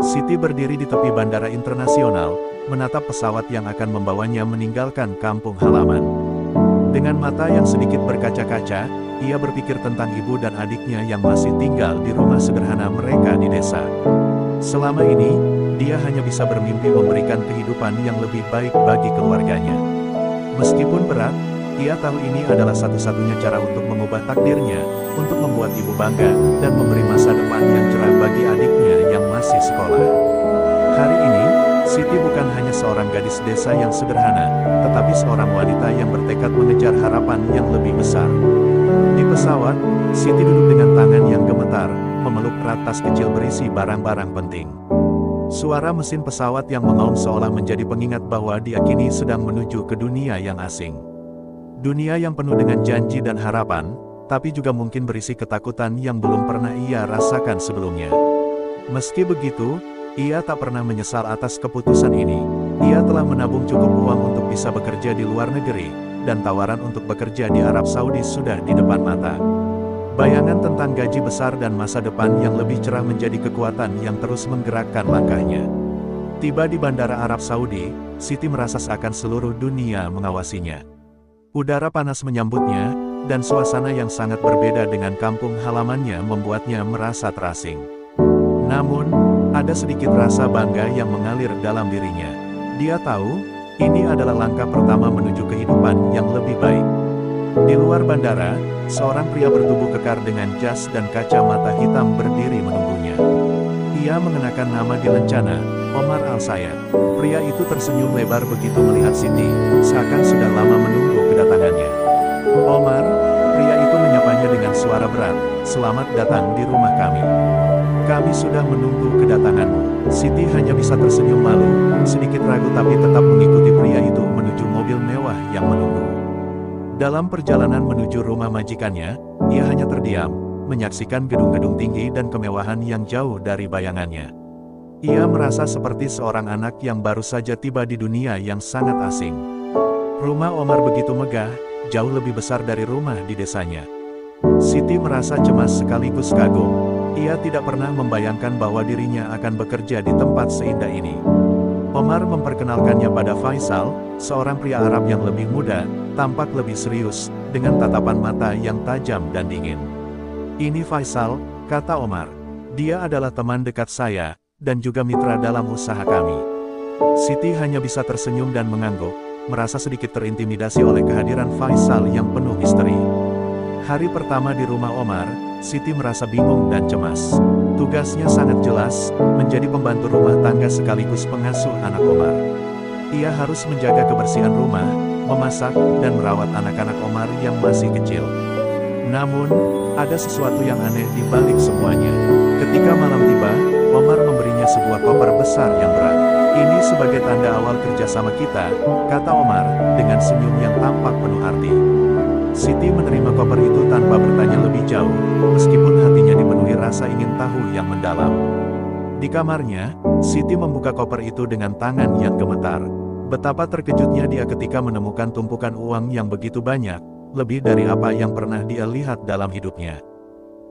Siti berdiri di tepi bandara internasional, menatap pesawat yang akan membawanya meninggalkan kampung halaman. Dengan mata yang sedikit berkaca-kaca, ia berpikir tentang ibu dan adiknya yang masih tinggal di rumah sederhana mereka di desa. Selama ini, dia hanya bisa bermimpi memberikan kehidupan yang lebih baik bagi keluarganya. Meskipun berat, ia tahu ini adalah satu-satunya cara untuk mengubah takdirnya, untuk membuat ibu bangga, dan memberi masa depan yang cerah bagi adiknya yang masih sekolah. Hari ini, Siti bukan hanya seorang gadis desa yang sederhana, tetapi seorang wanita yang bertekad mengejar harapan yang lebih besar. Di pesawat, Siti duduk dengan tangan yang gemetar, memeluk erat tas kecil berisi barang-barang penting. Suara mesin pesawat yang mengaum seolah menjadi pengingat bahwa dia kini sedang menuju ke dunia yang asing. Dunia yang penuh dengan janji dan harapan, tapi juga mungkin berisi ketakutan yang belum pernah ia rasakan sebelumnya. Meski begitu, ia tak pernah menyesal atas keputusan ini. Ia telah menabung cukup uang untuk bisa bekerja di luar negeri, dan tawaran untuk bekerja di Arab Saudi sudah di depan mata. Bayangan tentang gaji besar dan masa depan yang lebih cerah menjadi kekuatan yang terus menggerakkan langkahnya. Tiba di bandara Arab Saudi, Siti merasa seakan seluruh dunia mengawasinya. Udara panas menyambutnya, dan suasana yang sangat berbeda dengan kampung halamannya membuatnya merasa terasing. Namun, ada sedikit rasa bangga yang mengalir dalam dirinya. Dia tahu, ini adalah langkah pertama menuju kehidupan yang lebih baik. Di luar bandara, seorang pria bertubuh kekar dengan jas dan kacamata hitam berdiri menunggunya. Ia mengenakan nama di lencana, Omar Al-Sayyad. Pria itu tersenyum lebar begitu melihat Siti, seakan sudah lama menunggu kedatangannya. Omar, pria itu menyapanya dengan suara berat, "Selamat datang di rumah kami. Kami sudah menunggu kedatanganmu." Siti hanya bisa tersenyum malu, sedikit ragu tapi tetap mengikuti pria itu menuju mobil mewah yang menunggu. Dalam perjalanan menuju rumah majikannya, ia hanya terdiam, menyaksikan gedung-gedung tinggi dan kemewahan yang jauh dari bayangannya. Ia merasa seperti seorang anak yang baru saja tiba di dunia yang sangat asing. Rumah Omar begitu megah, jauh lebih besar dari rumah di desanya. Siti merasa cemas sekaligus kagum. Ia tidak pernah membayangkan bahwa dirinya akan bekerja di tempat seindah ini. Omar memperkenalkannya pada Faisal, seorang pria Arab yang lebih muda, tampak lebih serius, dengan tatapan mata yang tajam dan dingin. "Ini Faisal," kata Omar. "Dia adalah teman dekat saya, dan juga mitra dalam usaha kami." Siti hanya bisa tersenyum dan mengangguk, merasa sedikit terintimidasi oleh kehadiran Faisal yang penuh misteri. Hari pertama di rumah Omar, Siti merasa bingung dan cemas. Tugasnya sangat jelas, menjadi pembantu rumah tangga sekaligus pengasuh anak Omar. Ia harus menjaga kebersihan rumah, memasak, dan merawat anak-anak Omar yang masih kecil. Namun, ada sesuatu yang aneh di balik semuanya. Ketika malam tiba, Omar memberinya sebuah koper besar yang berat. "Ini sebagai tanda awal kerjasama kita," kata Omar, dengan senyum yang tampak penuh arti. Siti menerima koper itu tanpa bertanya lebih jauh, meskipun hatinya dipenuhi rasa ingin tahu yang mendalam. Di kamarnya, Siti membuka koper itu dengan tangan yang gemetar. Betapa terkejutnya dia ketika menemukan tumpukan uang yang begitu banyak, lebih dari apa yang pernah dia lihat dalam hidupnya.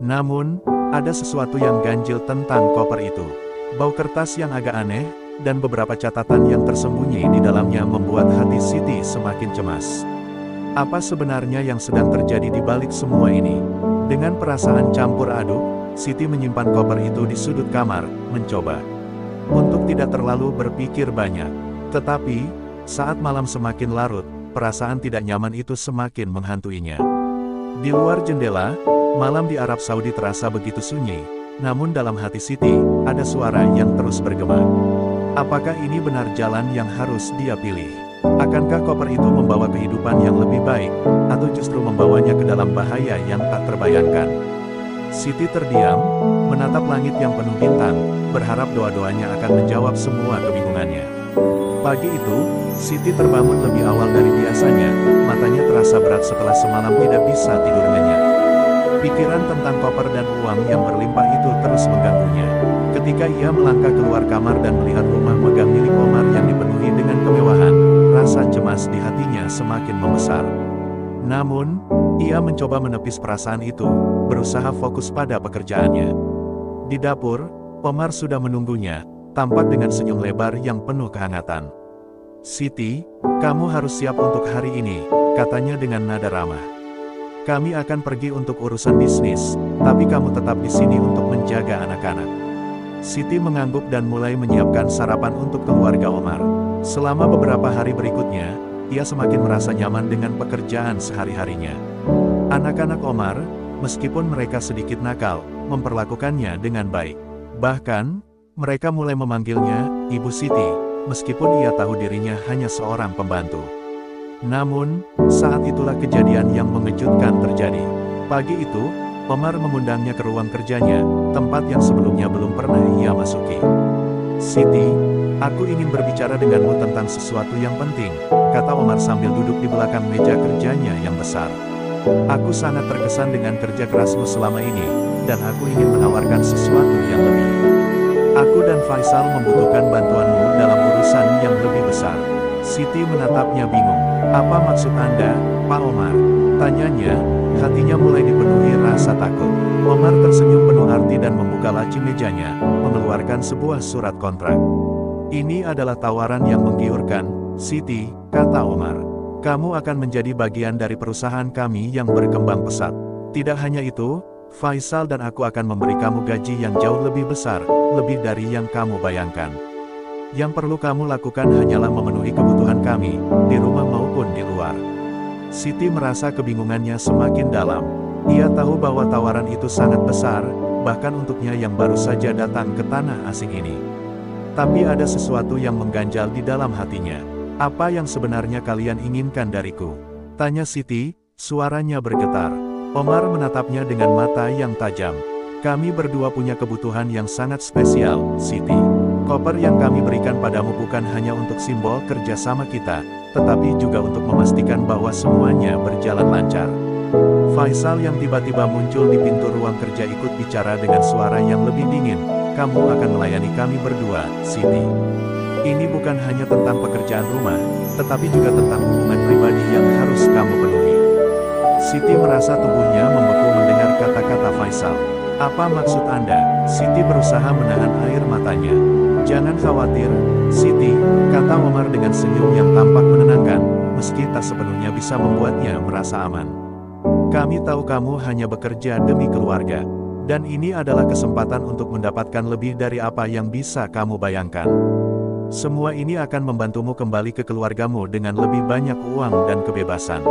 Namun, ada sesuatu yang ganjil tentang koper itu. Bau kertas yang agak aneh, dan beberapa catatan yang tersembunyi di dalamnya membuat hati Siti semakin cemas. Apa sebenarnya yang sedang terjadi di balik semua ini? Dengan perasaan campur aduk, Siti menyimpan koper itu di sudut kamar, mencoba untuk tidak terlalu berpikir banyak. Tetapi, saat malam semakin larut, perasaan tidak nyaman itu semakin menghantuinya. Di luar jendela, malam di Arab Saudi terasa begitu sunyi, namun dalam hati Siti, ada suara yang terus bergema. Apakah ini benar jalan yang harus dia pilih? Akankah koper itu membawa kehidupan yang lebih baik, atau justru membawanya ke dalam bahaya yang tak terbayangkan? Siti terdiam, menatap langit yang penuh bintang, berharap doa-doanya akan menjawab semua kebingungannya. Pagi itu, Siti terbangun lebih awal dari biasanya, matanya terasa berat setelah semalam tidak bisa tidur nyenyak. Pikiran tentang koper dan uang yang berlimpah itu terus mengganggunya. Ketika ia melangkah keluar kamar dan melihat rumah megah milik Omar yang dipenuhi dengan kemewahan, rasa cemas di hatinya semakin membesar. Namun, ia mencoba menepis perasaan itu, berusaha fokus pada pekerjaannya. Di dapur, Omar sudah menunggunya, tampak dengan senyum lebar yang penuh kehangatan. "Siti, kamu harus siap untuk hari ini," katanya dengan nada ramah. "Kami akan pergi untuk urusan bisnis, tapi kamu tetap di sini untuk menjaga anak-anak." Siti mengangguk dan mulai menyiapkan sarapan untuk keluarga Omar. Selama beberapa hari berikutnya, ia semakin merasa nyaman dengan pekerjaan sehari-harinya. Anak-anak Omar, meskipun mereka sedikit nakal, memperlakukannya dengan baik. Bahkan, mereka mulai memanggilnya Ibu Siti, meskipun ia tahu dirinya hanya seorang pembantu. Namun, saat itulah kejadian yang mengejutkan terjadi. Pagi itu, Omar mengundangnya ke ruang kerjanya, tempat yang sebelumnya belum pernah ia masuki. "Siti, aku ingin berbicara denganmu tentang sesuatu yang penting," kata Omar sambil duduk di belakang meja kerjanya yang besar. "Aku sangat terkesan dengan kerja kerasmu selama ini, dan aku ingin menawarkan sesuatu yang lebih. Aku dan Faisal membutuhkan bantuanmu dalam urusan yang lebih besar." Siti menatapnya bingung. "Apa maksud Anda, Pak Omar?" tanyanya, hatinya mulai dipenuhi rasa takut. Omar tersenyum penuh arti dan membuka laci mejanya, mengeluarkan sebuah surat kontrak. "Ini adalah tawaran yang menggiurkan, Siti," kata Omar. "Kamu akan menjadi bagian dari perusahaan kami yang berkembang pesat. Tidak hanya itu, Faisal dan aku akan memberi kamu gaji yang jauh lebih besar, lebih dari yang kamu bayangkan. Yang perlu kamu lakukan hanyalah memenuhi kebutuhan kami, di rumah maupun di luar." Siti merasa kebingungannya semakin dalam. Ia tahu bahwa tawaran itu sangat besar, bahkan untuknya yang baru saja datang ke tanah asing ini. Tapi ada sesuatu yang mengganjal di dalam hatinya. "Apa yang sebenarnya kalian inginkan dariku?" tanya Siti, suaranya bergetar. Omar menatapnya dengan mata yang tajam. "Kami berdua punya kebutuhan yang sangat spesial, Siti. Koper yang kami berikan padamu bukan hanya untuk simbol kerjasama kita, tetapi juga untuk memastikan bahwa semuanya berjalan lancar." Faisal yang tiba-tiba muncul di pintu ruang kerja ikut bicara dengan suara yang lebih dingin. "Kamu akan melayani kami berdua, Siti. Ini bukan hanya tentang pekerjaan rumah, tetapi juga tentang hubungan pribadi yang harus kamu penuhi." Siti merasa tubuhnya membeku mendengar kata-kata Faisal. "Apa maksud Anda?" Siti berusaha menahan air matanya. "Jangan khawatir, Siti," kata Omar dengan senyum yang tampak menenangkan, meski tak sepenuhnya bisa membuatnya merasa aman. "Kami tahu kamu hanya bekerja demi keluarga, dan ini adalah kesempatan untuk mendapatkan lebih dari apa yang bisa kamu bayangkan. Semua ini akan membantumu kembali ke keluargamu dengan lebih banyak uang dan kebebasan."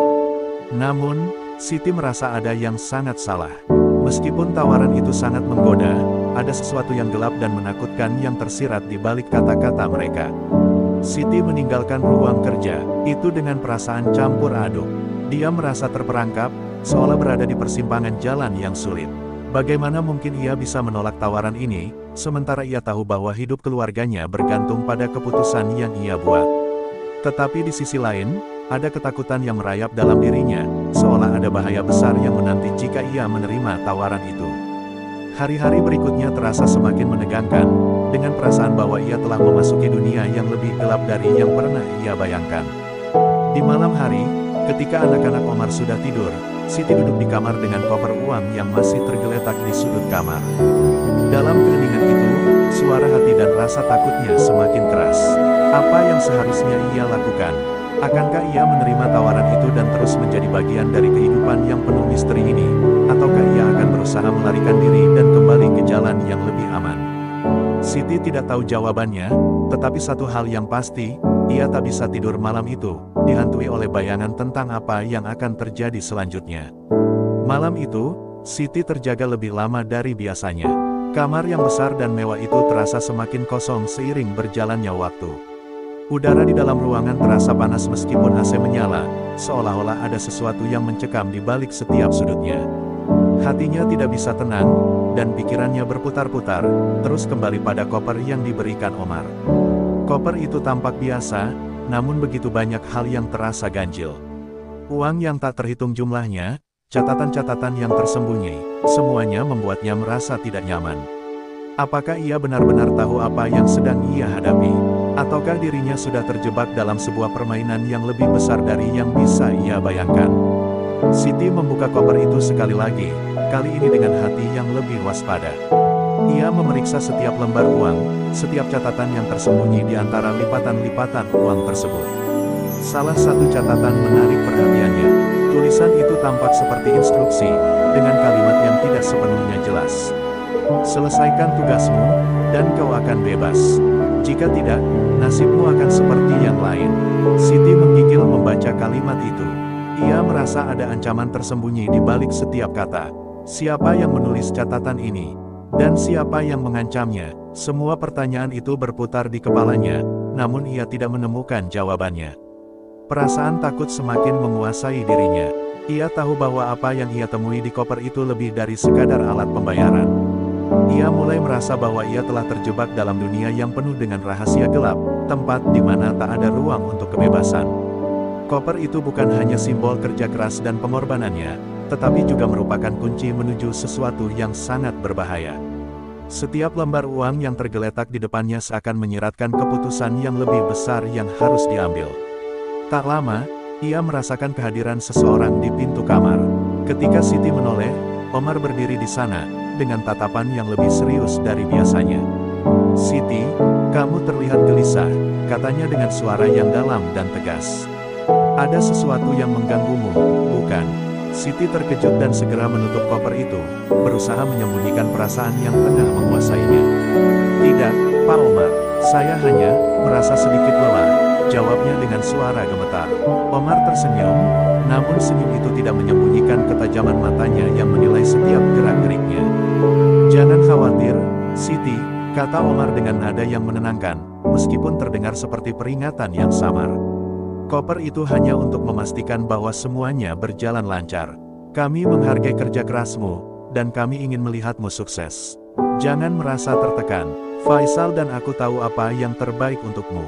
Namun, Siti merasa ada yang sangat salah. Meskipun tawaran itu sangat menggoda, ada sesuatu yang gelap dan menakutkan yang tersirat di balik kata-kata mereka. Siti meninggalkan ruang kerja itu dengan perasaan campur aduk. Dia merasa terperangkap, seolah berada di persimpangan jalan yang sulit. Bagaimana mungkin ia bisa menolak tawaran ini, sementara ia tahu bahwa hidup keluarganya bergantung pada keputusan yang ia buat. Tetapi di sisi lain, ada ketakutan yang merayap dalam dirinya, seolah ada bahaya besar yang menanti jika ia menerima tawaran itu. Hari-hari berikutnya terasa semakin menegangkan, dengan perasaan bahwa ia telah memasuki dunia yang lebih gelap dari yang pernah ia bayangkan. Di malam hari, ketika anak-anak Omar sudah tidur, Siti duduk di kamar dengan koper uang yang masih tergeletak di sudut kamar. Dalam keheningan itu, suara hati dan rasa takutnya semakin keras. Apa yang seharusnya ia lakukan? Akankah ia menerima tawaran itu dan terus menjadi bagian dari kehidupan yang penuh misteri ini? Ataukah ia akan berusaha melarikan diri dan kembali ke jalan yang lebih aman? Siti tidak tahu jawabannya, tetapi satu hal yang pasti, ia tak bisa tidur malam itu, dihantui oleh bayangan tentang apa yang akan terjadi selanjutnya. Malam itu, Siti terjaga lebih lama dari biasanya. Kamar yang besar dan mewah itu terasa semakin kosong seiring berjalannya waktu. Udara di dalam ruangan terasa panas meskipun AC menyala, seolah-olah ada sesuatu yang mencekam di balik setiap sudutnya. Hatinya tidak bisa tenang, dan pikirannya berputar-putar, terus kembali pada koper yang diberikan Omar. Koper itu tampak biasa, namun begitu banyak hal yang terasa ganjil. Uang yang tak terhitung jumlahnya, catatan-catatan yang tersembunyi, semuanya membuatnya merasa tidak nyaman. Apakah ia benar-benar tahu apa yang sedang ia hadapi? Ataukah dirinya sudah terjebak dalam sebuah permainan yang lebih besar dari yang bisa ia bayangkan? Siti membuka koper itu sekali lagi, kali ini dengan hati yang lebih waspada. Ia memeriksa setiap lembar uang, setiap catatan yang tersembunyi di antara lipatan-lipatan uang tersebut. Salah satu catatan menarik perhatiannya. Tulisan itu tampak seperti instruksi, dengan kalimat yang tidak sepenuhnya jelas. Selesaikan tugasmu, dan kau akan bebas. Jika tidak, nasibmu akan seperti yang lain. Siti menggigil membaca kalimat itu. Ia merasa ada ancaman tersembunyi di balik setiap kata. Siapa yang menulis catatan ini? Dan siapa yang mengancamnya? Semua pertanyaan itu berputar di kepalanya, namun ia tidak menemukan jawabannya. Perasaan takut semakin menguasai dirinya. Ia tahu bahwa apa yang ia temui di koper itu lebih dari sekadar alat pembayaran. Ia mulai merasa bahwa ia telah terjebak dalam dunia yang penuh dengan rahasia gelap, tempat di mana tak ada ruang untuk kebebasan. Koper itu bukan hanya simbol kerja keras dan pengorbanannya, tetapi juga merupakan kunci menuju sesuatu yang sangat berbahaya. Setiap lembar uang yang tergeletak di depannya seakan menyiratkan keputusan yang lebih besar yang harus diambil. Tak lama, ia merasakan kehadiran seseorang di pintu kamar. Ketika Siti menoleh, Omar berdiri di sana, dengan tatapan yang lebih serius dari biasanya. "Siti, kamu terlihat gelisah," katanya dengan suara yang dalam dan tegas. "Ada sesuatu yang mengganggumu, bukan?" Siti terkejut dan segera menutup koper itu, berusaha menyembunyikan perasaan yang tengah menguasainya. "Tidak, Pak Omar, saya hanya merasa sedikit lelah," jawabnya dengan suara gemetar. Omar tersenyum, namun senyum itu tidak menyembunyikan ketajaman matanya yang menilai setiap gerak-geriknya. "Jangan khawatir, Siti," kata Omar dengan nada yang menenangkan, meskipun terdengar seperti peringatan yang samar. "Koper itu hanya untuk memastikan bahwa semuanya berjalan lancar. Kami menghargai kerja kerasmu, dan kami ingin melihatmu sukses. Jangan merasa tertekan. Faisal dan aku tahu apa yang terbaik untukmu."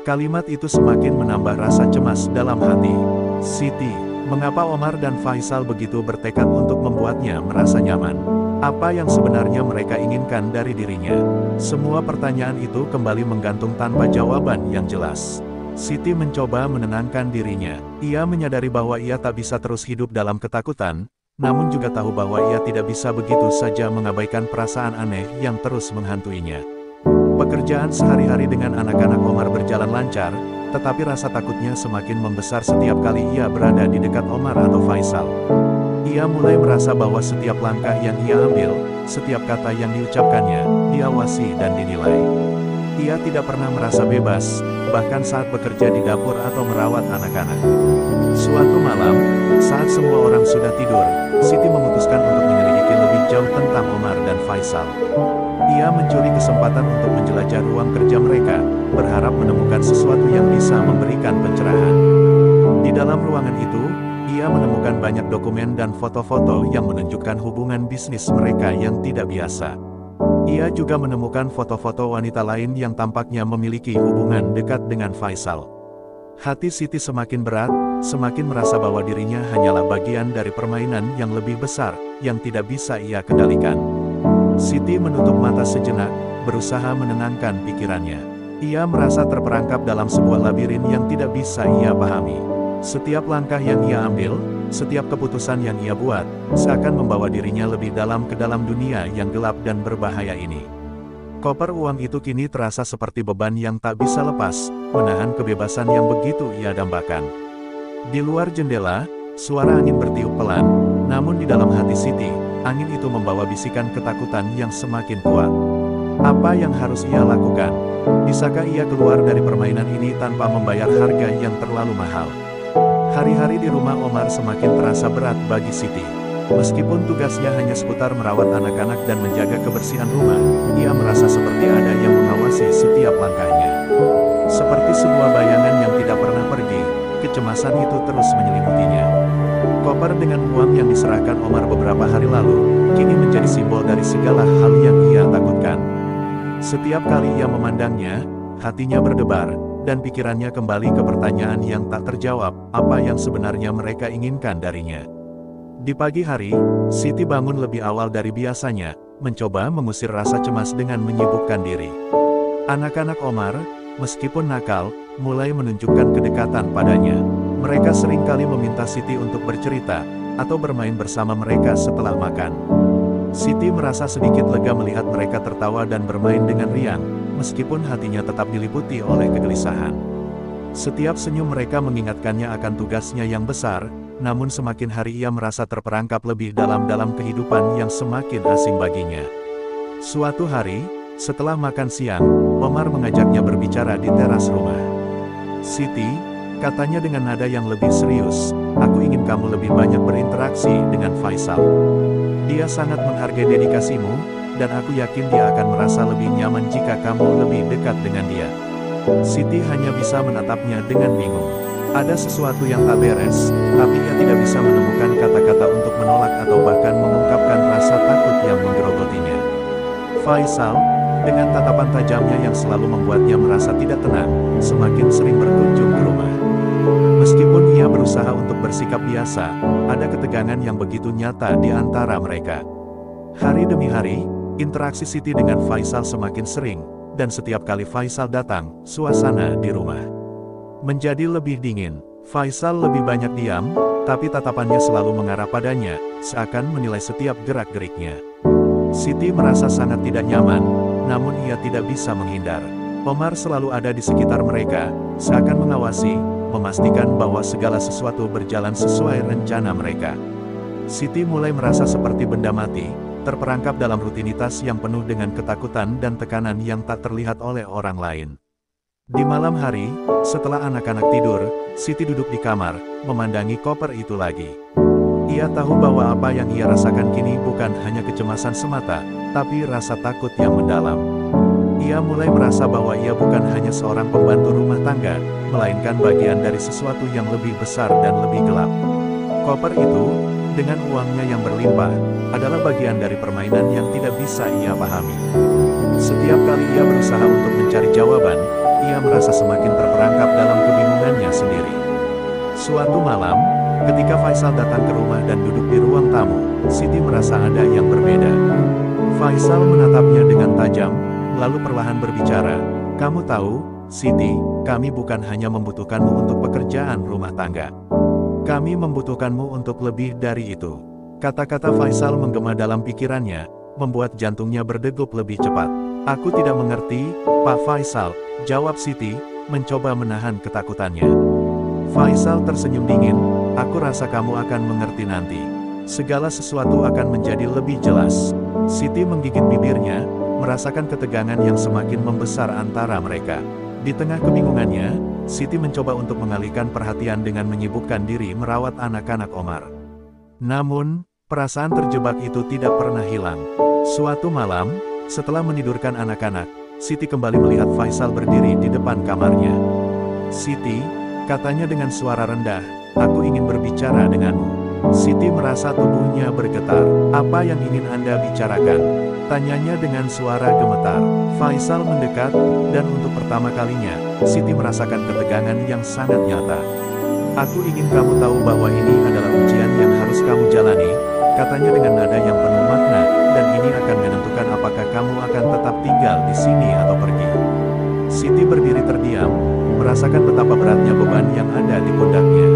Kalimat itu semakin menambah rasa cemas dalam hati. Siti, mengapa Omar dan Faisal begitu bertekad untuk membuatnya merasa nyaman? Apa yang sebenarnya mereka inginkan dari dirinya? Semua pertanyaan itu kembali menggantung tanpa jawaban yang jelas. Siti mencoba menenangkan dirinya. Ia menyadari bahwa ia tak bisa terus hidup dalam ketakutan, namun juga tahu bahwa ia tidak bisa begitu saja mengabaikan perasaan aneh yang terus menghantuinya. Pekerjaan sehari-hari dengan anak-anak Omar berjalan lancar, tetapi rasa takutnya semakin membesar setiap kali ia berada di dekat Omar atau Faisal. Ia mulai merasa bahwa setiap langkah yang ia ambil, setiap kata yang diucapkannya, diawasi dan dinilai. Ia tidak pernah merasa bebas, bahkan saat bekerja di dapur atau merawat anak-anak. Suatu malam, saat semua orang sudah tidur, Siti memutuskan untuk menyelidiki lebih jauh tentang Omar dan Faisal. Ia mencuri kesempatan untuk menjelajah ruang kerja mereka, berharap menemukan sesuatu yang bisa memberikan pencerahan. Di dalam ruangan itu, ia menemukan banyak dokumen dan foto-foto yang menunjukkan hubungan bisnis mereka yang tidak biasa. Ia juga menemukan foto-foto wanita lain yang tampaknya memiliki hubungan dekat dengan Faisal. Hati Siti semakin berat, semakin merasa bahwa dirinya hanyalah bagian dari permainan yang lebih besar, yang tidak bisa ia kendalikan. Siti menutup mata sejenak, berusaha menenangkan pikirannya. Ia merasa terperangkap dalam sebuah labirin yang tidak bisa ia pahami. Setiap langkah yang ia ambil, setiap keputusan yang ia buat, seakan membawa dirinya lebih dalam ke dalam dunia yang gelap dan berbahaya ini. Koper uang itu kini terasa seperti beban yang tak bisa lepas, menahan kebebasan yang begitu ia dambakan. Di luar jendela, suara angin bertiup pelan, namun di dalam hati Siti, angin itu membawa bisikan ketakutan yang semakin kuat. Apa yang harus ia lakukan? Bisakah ia keluar dari permainan ini tanpa membayar harga yang terlalu mahal? Hari-hari di rumah Omar semakin terasa berat bagi Siti. Meskipun tugasnya hanya seputar merawat anak-anak dan menjaga kebersihan rumah, ia merasa seperti ada yang mengawasi setiap langkahnya. Seperti sebuah bayangan yang tidak pernah pergi, kecemasan itu terus menyelimutinya. Koper dengan uang yang diserahkan Omar beberapa hari lalu, kini menjadi simbol dari segala hal yang ia takutkan. Setiap kali ia memandangnya, hatinya berdebar, dan pikirannya kembali ke pertanyaan yang tak terjawab, apa yang sebenarnya mereka inginkan darinya. Di pagi hari, Siti bangun lebih awal dari biasanya, mencoba mengusir rasa cemas dengan menyibukkan diri. Anak-anak Omar, meskipun nakal, mulai menunjukkan kedekatan padanya. Mereka seringkali meminta Siti untuk bercerita, atau bermain bersama mereka setelah makan. Siti merasa sedikit lega melihat mereka tertawa dan bermain dengan riang, meskipun hatinya tetap diliputi oleh kegelisahan. Setiap senyum mereka mengingatkannya akan tugasnya yang besar, namun semakin hari ia merasa terperangkap lebih dalam kehidupan yang semakin asing baginya. Suatu hari, setelah makan siang, Omar mengajaknya berbicara di teras rumah. "Siti," katanya dengan nada yang lebih serius, "aku ingin kamu lebih banyak berinteraksi dengan Faisal. Dia sangat menghargai dedikasimu, dan aku yakin dia akan merasa lebih nyaman jika kamu lebih dekat dengan dia." Siti hanya bisa menatapnya dengan bingung. Ada sesuatu yang tak beres, tapi ia tidak bisa menemukan kata-kata untuk menolak atau bahkan mengungkapkan rasa takut yang menggerogotinya. Faisal, dengan tatapan tajamnya yang selalu membuatnya merasa tidak tenang, semakin sering berkunjung ke rumah. Meskipun ia berusaha untuk bersikap biasa, ada ketegangan yang begitu nyata di antara mereka. Hari demi hari, interaksi Siti dengan Faisal semakin sering, dan setiap kali Faisal datang, suasana di rumah menjadi lebih dingin. Faisal lebih banyak diam, tapi tatapannya selalu mengarah padanya, seakan menilai setiap gerak-geriknya. Siti merasa sangat tidak nyaman, namun ia tidak bisa menghindar. Omar selalu ada di sekitar mereka, seakan mengawasi, memastikan bahwa segala sesuatu berjalan sesuai rencana mereka. Siti mulai merasa seperti benda mati, terperangkap dalam rutinitas yang penuh dengan ketakutan dan tekanan yang tak terlihat oleh orang lain. Di malam hari, setelah anak-anak tidur, Siti duduk di kamar, memandangi koper itu lagi. Ia tahu bahwa apa yang ia rasakan kini bukan hanya kecemasan semata, tapi rasa takut yang mendalam. Ia mulai merasa bahwa ia bukan hanya seorang pembantu rumah tangga, melainkan bagian dari sesuatu yang lebih besar dan lebih gelap. Koper itu, dengan uangnya yang berlimpah, adalah bagian dari permainan yang tidak bisa ia pahami. Setiap kali ia berusaha untuk mencari jawaban, ia merasa semakin terperangkap dalam kebingungannya sendiri. Suatu malam, ketika Faisal datang ke rumah dan duduk di ruang tamu, Siti merasa ada yang berbeda. Faisal menatapnya dengan tajam, lalu perlahan berbicara, "Kamu tahu, Siti, kami bukan hanya membutuhkanmu untuk pekerjaan rumah tangga. Kami membutuhkanmu untuk lebih dari itu." Kata-kata Faisal menggema dalam pikirannya, membuat jantungnya berdegup lebih cepat. "Aku tidak mengerti, Pak Faisal," jawab Siti, mencoba menahan ketakutannya. Faisal tersenyum dingin, "Aku rasa kamu akan mengerti nanti. Segala sesuatu akan menjadi lebih jelas." Siti menggigit bibirnya, merasakan ketegangan yang semakin membesar antara mereka. Di tengah kebingungannya, Siti mencoba untuk mengalihkan perhatian dengan menyibukkan diri merawat anak-anak Omar. Namun, perasaan terjebak itu tidak pernah hilang. Suatu malam, setelah menidurkan anak-anak, Siti kembali melihat Faisal berdiri di depan kamarnya. "Siti," katanya dengan suara rendah, "aku ingin berbicara denganmu." Siti merasa tubuhnya bergetar. "Apa yang ingin Anda bicarakan?" tanyanya dengan suara gemetar. Faisal mendekat, dan untuk pertama kalinya, Siti merasakan ketegangan yang sangat nyata. "Aku ingin kamu tahu bahwa ini adalah ujian yang harus kamu jalani," katanya dengan nada yang penuh makna, "dan ini akan menentukan apakah kamu akan tetap tinggal di sini atau pergi." Siti berdiri terdiam, merasakan betapa beratnya beban yang ada di pundaknya.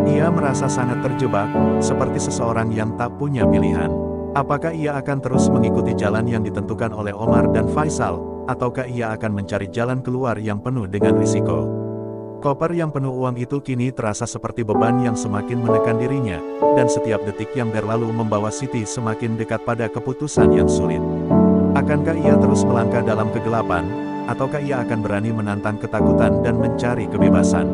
Ia merasa sangat terjebak, seperti seseorang yang tak punya pilihan. Apakah ia akan terus mengikuti jalan yang ditentukan oleh Omar dan Faisal, ataukah ia akan mencari jalan keluar yang penuh dengan risiko? Koper yang penuh uang itu kini terasa seperti beban yang semakin menekan dirinya, dan setiap detik yang berlalu membawa Siti semakin dekat pada keputusan yang sulit. Akankah ia terus melangkah dalam kegelapan, ataukah ia akan berani menantang ketakutan dan mencari kebebasan?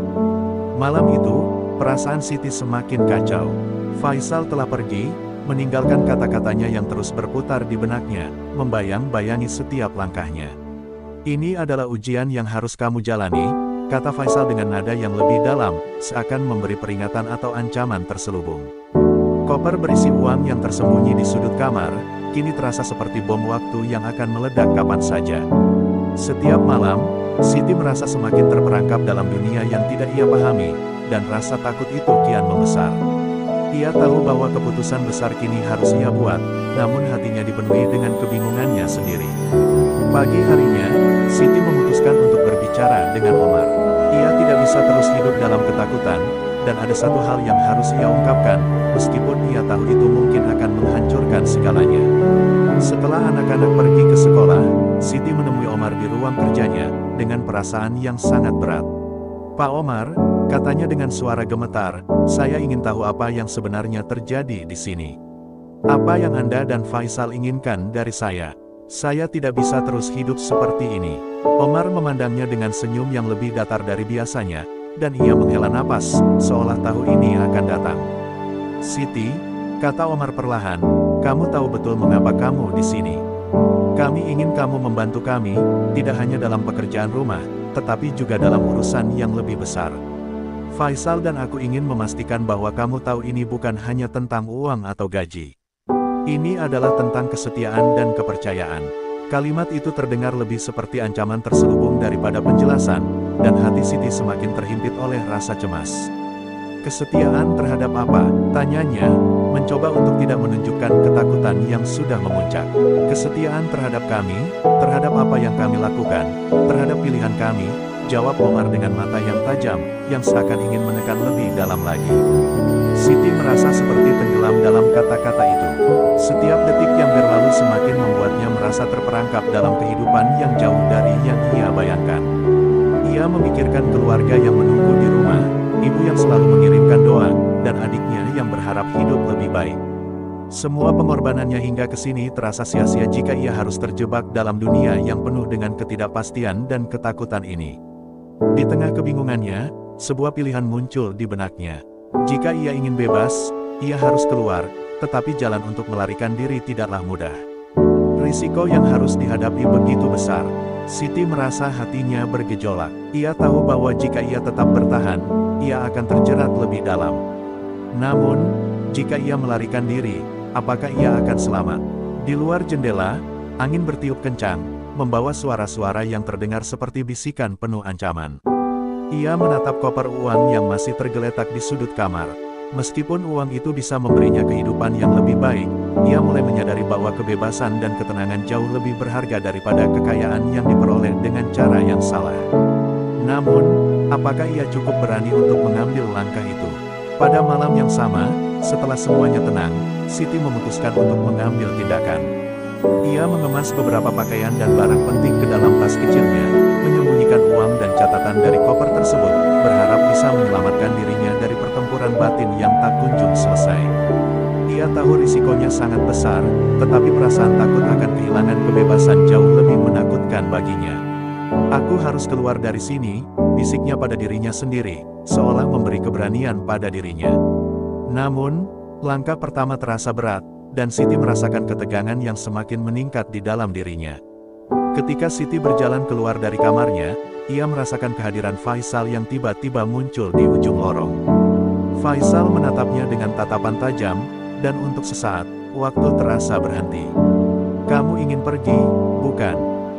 Malam itu, perasaan Siti semakin kacau. Faisal telah pergi, meninggalkan kata-katanya yang terus berputar di benaknya, membayang-bayangi setiap langkahnya. "Ini adalah ujian yang harus kamu jalani," kata Faisal dengan nada yang lebih dalam, seakan memberi peringatan atau ancaman terselubung. Koper berisi uang yang tersembunyi di sudut kamar, kini terasa seperti bom waktu yang akan meledak kapan saja. Setiap malam, Siti merasa semakin terperangkap dalam dunia yang tidak ia pahami, dan rasa takut itu kian membesar. Ia tahu bahwa keputusan besar kini harus ia buat, namun hatinya dipenuhi dengan kebingungannya sendiri. Pagi harinya, Siti memutuskan untuk berbicara dengan Omar. Ia tidak bisa terus hidup dalam ketakutan, dan ada satu hal yang harus ia ungkapkan, meskipun ia tahu itu mungkin akan menghancurkan segalanya. Setelah anak-anak pergi ke sekolah, Siti menemui Omar di ruang kerjanya, dengan perasaan yang sangat berat. "Pak Omar," katanya dengan suara gemetar, "saya ingin tahu apa yang sebenarnya terjadi di sini. Apa yang Anda dan Faisal inginkan dari saya? Saya tidak bisa terus hidup seperti ini." Omar memandangnya dengan senyum yang lebih datar dari biasanya, dan ia menghela napas, seolah tahu ini akan datang. "Siti," kata Omar perlahan, "kamu tahu betul mengapa kamu di sini. Kami ingin kamu membantu kami, tidak hanya dalam pekerjaan rumah, tetapi juga dalam urusan yang lebih besar. Faisal dan aku ingin memastikan bahwa kamu tahu ini bukan hanya tentang uang atau gaji. Ini adalah tentang kesetiaan dan kepercayaan." Kalimat itu terdengar lebih seperti ancaman terselubung daripada penjelasan, dan hati Siti semakin terhimpit oleh rasa cemas. "Kesetiaan terhadap apa?" tanyanya, mencoba untuk tidak menunjukkan ketakutan yang sudah memuncak. "Kesetiaan terhadap kami, terhadap apa yang kami lakukan, terhadap pilihan kami," jawab Omar dengan mata yang tajam, yang seakan ingin menekan lebih dalam lagi. Siti merasa seperti tenggelam dalam kata-kata itu. Setiap detik yang berlalu semakin membuatnya merasa terperangkap dalam kehidupan yang jauh dari yang ia bayangkan. Ia memikirkan keluarga yang menunggu di rumah, ibu yang selalu mengirimkan doa, dan adiknya yang berharap hidup lebih baik. Semua pengorbanannya hingga ke sini terasa sia-sia jika ia harus terjebak dalam dunia yang penuh dengan ketidakpastian dan ketakutan ini. Di tengah kebingungannya, sebuah pilihan muncul di benaknya. Jika ia ingin bebas, ia harus keluar, tetapi jalan untuk melarikan diri tidaklah mudah. Risiko yang harus dihadapi begitu besar. Siti merasa hatinya bergejolak. Ia tahu bahwa jika ia tetap bertahan, ia akan terjerat lebih dalam. Namun, jika ia melarikan diri, apakah ia akan selamat? Di luar jendela, angin bertiup kencang, membawa suara-suara yang terdengar seperti bisikan penuh ancaman. Ia menatap koper uang yang masih tergeletak di sudut kamar. Meskipun uang itu bisa memberinya kehidupan yang lebih baik, ia mulai menyadari bahwa kebebasan dan ketenangan jauh lebih berharga daripada kekayaan yang diperoleh dengan cara yang salah. Namun, apakah ia cukup berani untuk mengambil langkah itu? Pada malam yang sama, setelah semuanya tenang, Siti memutuskan untuk mengambil tindakan. Ia mengemas beberapa pakaian dan barang penting ke dalam tas kecilnya, menyembunyikan uang dan catatan dari koper tersebut, berharap bisa menyelamatkan dirinya dari pertempuran batin yang tak kunjung selesai. Ia tahu risikonya sangat besar, tetapi perasaan takut akan kehilangan kebebasan jauh lebih menakutkan baginya. "Aku harus keluar dari sini," bisiknya pada dirinya sendiri, seolah memberi keberanian pada dirinya. Namun, langkah pertama terasa berat, dan Siti merasakan ketegangan yang semakin meningkat di dalam dirinya. Ketika Siti berjalan keluar dari kamarnya, ia merasakan kehadiran Faisal yang tiba-tiba muncul di ujung lorong. Faisal menatapnya dengan tatapan tajam, dan untuk sesaat, waktu terasa berhenti. "Kamu ingin pergi, bukan?"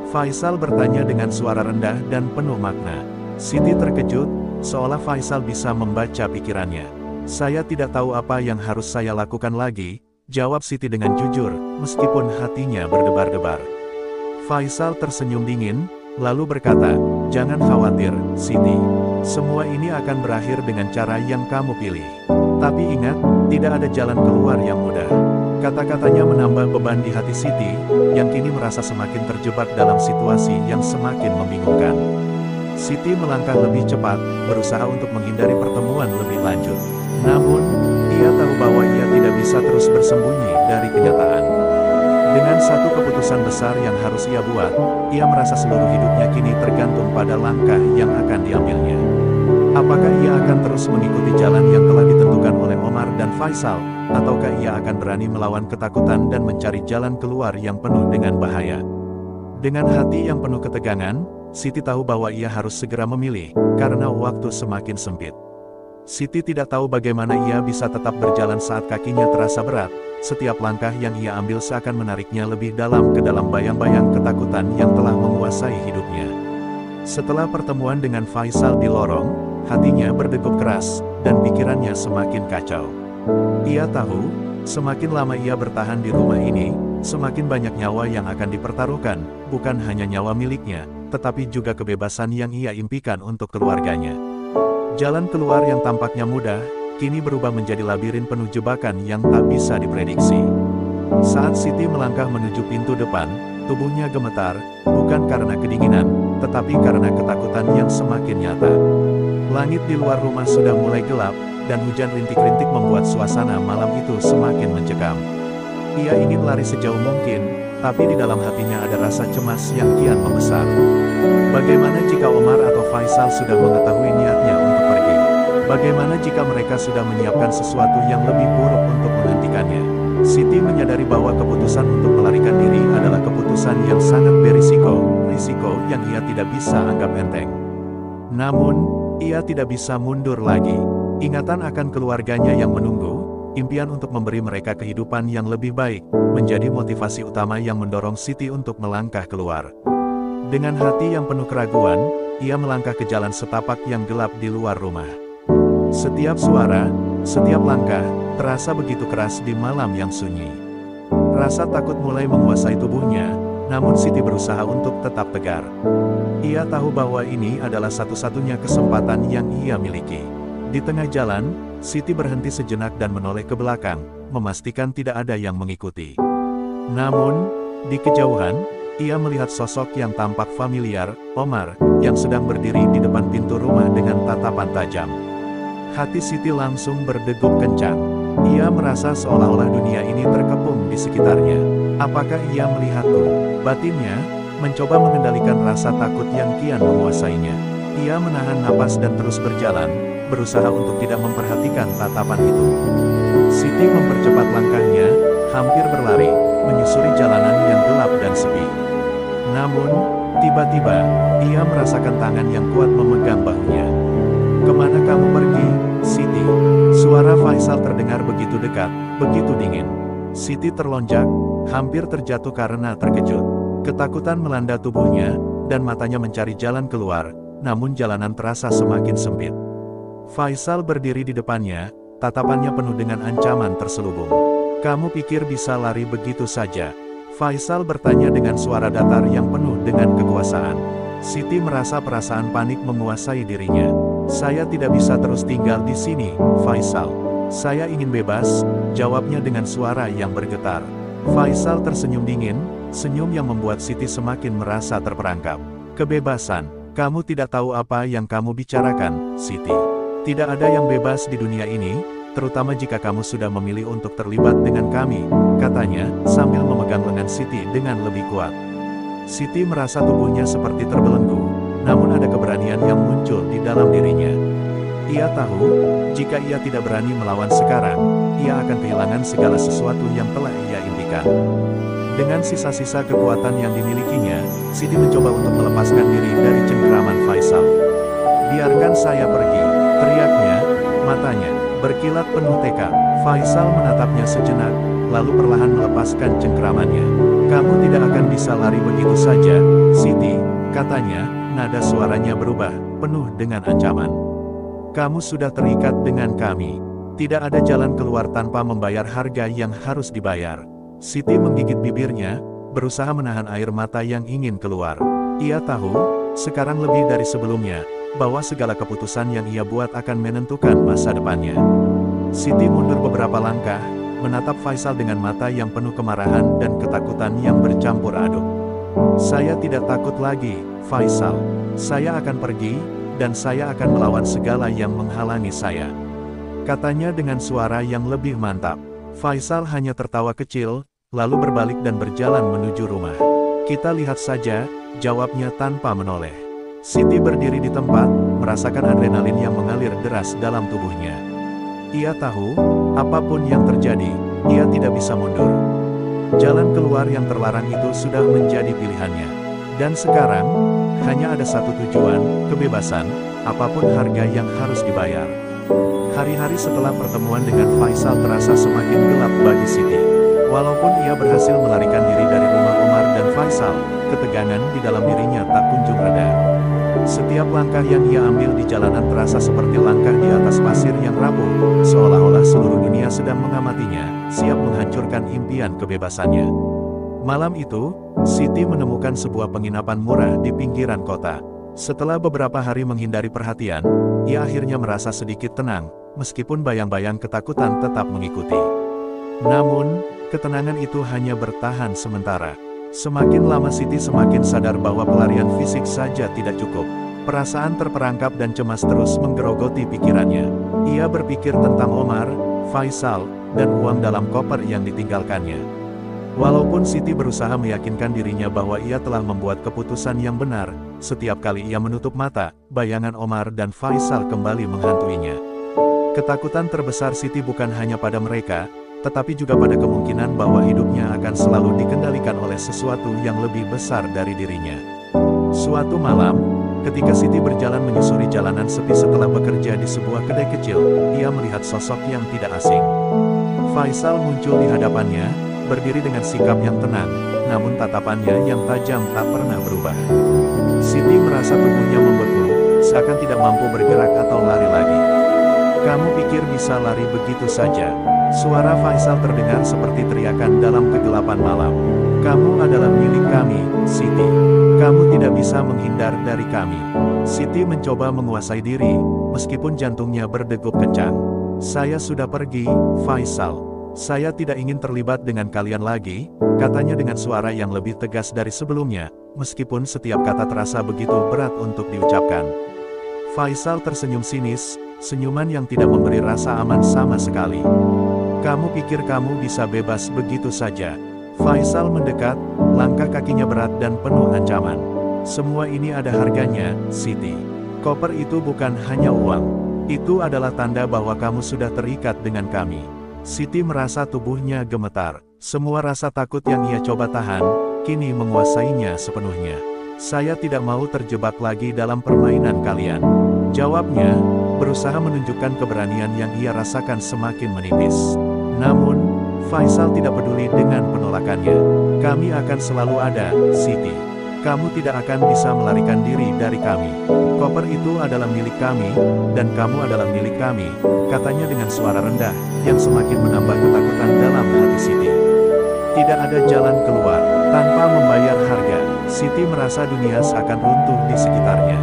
Faisal bertanya dengan suara rendah dan penuh makna. Siti terkejut, seolah Faisal bisa membaca pikirannya. "Saya tidak tahu apa yang harus saya lakukan lagi," jawab Siti dengan jujur, meskipun hatinya berdebar-debar. Faisal tersenyum dingin, lalu berkata, "Jangan khawatir, Siti. Semua ini akan berakhir dengan cara yang kamu pilih. Tapi ingat, tidak ada jalan keluar yang mudah." Kata-katanya menambah beban di hati Siti, yang kini merasa semakin terjebak dalam situasi yang semakin membingungkan. Siti melangkah lebih cepat, berusaha untuk menghindari pertemuan lebih lanjut. Namun, ia tahu bahwa ia tidak bisa terus bersembunyi dari kenyataan. Dengan satu keputusan besar yang harus ia buat, ia merasa seluruh hidupnya kini tergantung pada langkah yang akan diambilnya. Apakah ia akan terus mengikuti jalan yang telah ditentukan oleh Omar dan Faisal, ataukah ia akan berani melawan ketakutan dan mencari jalan keluar yang penuh dengan bahaya? Dengan hati yang penuh ketegangan, Siti tahu bahwa ia harus segera memilih, karena waktu semakin sempit. Siti tidak tahu bagaimana ia bisa tetap berjalan saat kakinya terasa berat. Setiap langkah yang ia ambil seakan menariknya lebih dalam ke dalam bayang-bayang ketakutan yang telah menguasai hidupnya. Setelah pertemuan dengan Faisal di lorong, hatinya berdegup keras, dan pikirannya semakin kacau. Ia tahu, semakin lama ia bertahan di rumah ini, semakin banyak nyawa yang akan dipertaruhkan, bukan hanya nyawa miliknya, tetapi juga kebebasan yang ia impikan untuk keluarganya. Jalan keluar yang tampaknya mudah, kini berubah menjadi labirin penuh jebakan yang tak bisa diprediksi. Saat Siti melangkah menuju pintu depan, tubuhnya gemetar, bukan karena kedinginan, tetapi karena ketakutan yang semakin nyata. Langit di luar rumah sudah mulai gelap, dan hujan rintik-rintik membuat suasana malam itu semakin mencekam. Ia ingin lari sejauh mungkin, tapi di dalam hatinya ada rasa cemas yang kian membesar. Bagaimana jika Omar atau Faisal sudah mengetahui niatnya untuk pergi? Bagaimana jika mereka sudah menyiapkan sesuatu yang lebih buruk untuk menghentikannya? Siti menyadari bahwa keputusan untuk melarikan diri adalah keputusan yang sangat berisiko, risiko yang ia tidak bisa anggap enteng. Namun, ia tidak bisa mundur lagi. Ingatan akan keluarganya yang menunggu, impian untuk memberi mereka kehidupan yang lebih baik, menjadi motivasi utama yang mendorong Siti untuk melangkah keluar. Dengan hati yang penuh keraguan, ia melangkah ke jalan setapak yang gelap di luar rumah. Setiap suara, setiap langkah, terasa begitu keras di malam yang sunyi. Rasa takut mulai menguasai tubuhnya, namun Siti berusaha untuk tetap tegar. Ia tahu bahwa ini adalah satu-satunya kesempatan yang ia miliki. Di tengah jalan, Siti berhenti sejenak dan menoleh ke belakang, memastikan tidak ada yang mengikuti. Namun, di kejauhan, ia melihat sosok yang tampak familiar, Omar, yang sedang berdiri di depan pintu rumah dengan tatapan tajam. Hati Siti langsung berdegup kencang. Ia merasa seolah-olah dunia ini terkepung di sekitarnya. Apakah ia melihatku? Batinnya mencoba mengendalikan rasa takut yang kian menguasainya. Ia menahan napas dan terus berjalan, berusaha untuk tidak memperhatikan tatapan itu. Siti mempercepat langkahnya, hampir berlari, menyusuri jalanan yang gelap dan sepi. Namun, tiba-tiba, ia merasakan tangan yang kuat memegang bahunya. "Kemana kamu pergi, Siti?" Suara Faisal terdengar begitu dekat, begitu dingin. Siti terlonjak, hampir terjatuh karena terkejut. Ketakutan melanda tubuhnya, dan matanya mencari jalan keluar, namun jalanan terasa semakin sempit. Faisal berdiri di depannya, tatapannya penuh dengan ancaman terselubung. "Kamu pikir bisa lari begitu saja?" Faisal bertanya dengan suara datar yang penuh dengan kekuasaan. Siti merasa perasaan panik menguasai dirinya. "Saya tidak bisa terus tinggal di sini, Faisal. Saya ingin bebas," jawabnya dengan suara yang bergetar. Faisal tersenyum dingin, senyum yang membuat Siti semakin merasa terperangkap. "Kebebasan? Kamu tidak tahu apa yang kamu bicarakan, Siti. Tidak ada yang bebas di dunia ini, terutama jika kamu sudah memilih untuk terlibat dengan kami," katanya, sambil memegang lengan Siti dengan lebih kuat. Siti merasa tubuhnya seperti terbelenggu, namun ada keberanian yang muncul di dalam dirinya. Ia tahu, jika ia tidak berani melawan sekarang, ia akan kehilangan segala sesuatu yang telah ia impikan. Dengan sisa-sisa kekuatan yang dimilikinya, Siti mencoba untuk melepaskan diri dari cengkeraman Faisal. "Biarkan saya pergi," teriaknya, matanya berkilat penuh tekad. Faisal menatapnya sejenak, lalu perlahan melepaskan cengkeramannya. "Kamu tidak akan bisa lari begitu saja, Siti," katanya, nada suaranya berubah, penuh dengan ancaman. "Kamu sudah terikat dengan kami. Tidak ada jalan keluar tanpa membayar harga yang harus dibayar." Siti menggigit bibirnya, berusaha menahan air mata yang ingin keluar. Ia tahu, sekarang lebih dari sebelumnya, bahwa segala keputusan yang ia buat akan menentukan masa depannya. Siti mundur beberapa langkah, menatap Faisal dengan mata yang penuh kemarahan dan ketakutan yang bercampur aduk. "Saya tidak takut lagi, Faisal. Saya akan pergi, dan saya akan melawan segala yang menghalangi saya," katanya dengan suara yang lebih mantap. Faisal hanya tertawa kecil, lalu berbalik dan berjalan menuju rumah. "Kita lihat saja," jawabnya tanpa menoleh. Siti berdiri di tempat, merasakan adrenalin yang mengalir deras dalam tubuhnya. Ia tahu, apapun yang terjadi, ia tidak bisa mundur. Jalan keluar yang terlarang itu sudah menjadi pilihannya. Dan sekarang, hanya ada satu tujuan, kebebasan, apapun harga yang harus dibayar. Hari-hari setelah pertemuan dengan Faisal terasa semakin gelap bagi Siti. Walaupun ia berhasil melarikan diri dari rumah Omar dan Faisal, ketegangan di dalam dirinya tak kunjung reda. Setiap langkah yang ia ambil di jalanan terasa seperti langkah di atas pasir yang rapuh, seolah-olah seluruh dunia sedang mengamatinya, siap menghancurkan impian kebebasannya. Malam itu, Siti menemukan sebuah penginapan murah di pinggiran kota. Setelah beberapa hari menghindari perhatian, ia akhirnya merasa sedikit tenang, meskipun bayang-bayang ketakutan tetap mengikuti. Namun, ketenangan itu hanya bertahan sementara. Semakin lama Siti semakin sadar bahwa pelarian fisik saja tidak cukup. Perasaan terperangkap dan cemas terus menggerogoti pikirannya. Ia berpikir tentang Omar, Faisal, dan uang dalam koper yang ditinggalkannya. Walaupun Siti berusaha meyakinkan dirinya bahwa ia telah membuat keputusan yang benar, setiap kali ia menutup mata, bayangan Omar dan Faisal kembali menghantuinya. Ketakutan terbesar Siti bukan hanya pada mereka, tetapi juga pada kemungkinan bahwa hidupnya akan selalu dikendalikan oleh sesuatu yang lebih besar dari dirinya. Suatu malam, ketika Siti berjalan menyusuri jalanan sepi setelah bekerja di sebuah kedai kecil, ia melihat sosok yang tidak asing. Faisal muncul di hadapannya, berdiri dengan sikap yang tenang, namun tatapannya yang tajam tak pernah berubah. Siti merasa tubuhnya membeku, seakan tidak mampu bergerak atau lari lagi. "Kamu pikir bisa lari begitu saja?" Suara Faisal terdengar seperti teriakan dalam kegelapan malam. "Kamu adalah milik kami, Siti. Kamu tidak bisa menghindar dari kami." Siti mencoba menguasai diri, meskipun jantungnya berdegup kencang. "Saya sudah pergi, Faisal. Saya tidak ingin terlibat dengan kalian lagi," katanya dengan suara yang lebih tegas dari sebelumnya, meskipun setiap kata terasa begitu berat untuk diucapkan. Faisal tersenyum sinis, senyuman yang tidak memberi rasa aman sama sekali. "Kamu pikir kamu bisa bebas begitu saja?" Faisal mendekat, langkah kakinya berat dan penuh ancaman. "Semua ini ada harganya, Siti. Koper itu bukan hanya uang. Itu adalah tanda bahwa kamu sudah terikat dengan kami." Siti merasa tubuhnya gemetar. Semua rasa takut yang ia coba tahan, kini menguasainya sepenuhnya. "Saya tidak mau terjebak lagi dalam permainan kalian," jawabnya, berusaha menunjukkan keberanian yang ia rasakan semakin menipis. Namun, Faisal tidak peduli dengan penolakannya. "Kami akan selalu ada, Siti. Kamu tidak akan bisa melarikan diri dari kami. Koper itu adalah milik kami, dan kamu adalah milik kami," katanya dengan suara rendah, yang semakin menambah ketakutan dalam hati Siti. Tidak ada jalan keluar. Tanpa membayar harga, Siti merasa dunia seakan runtuh di sekitarnya.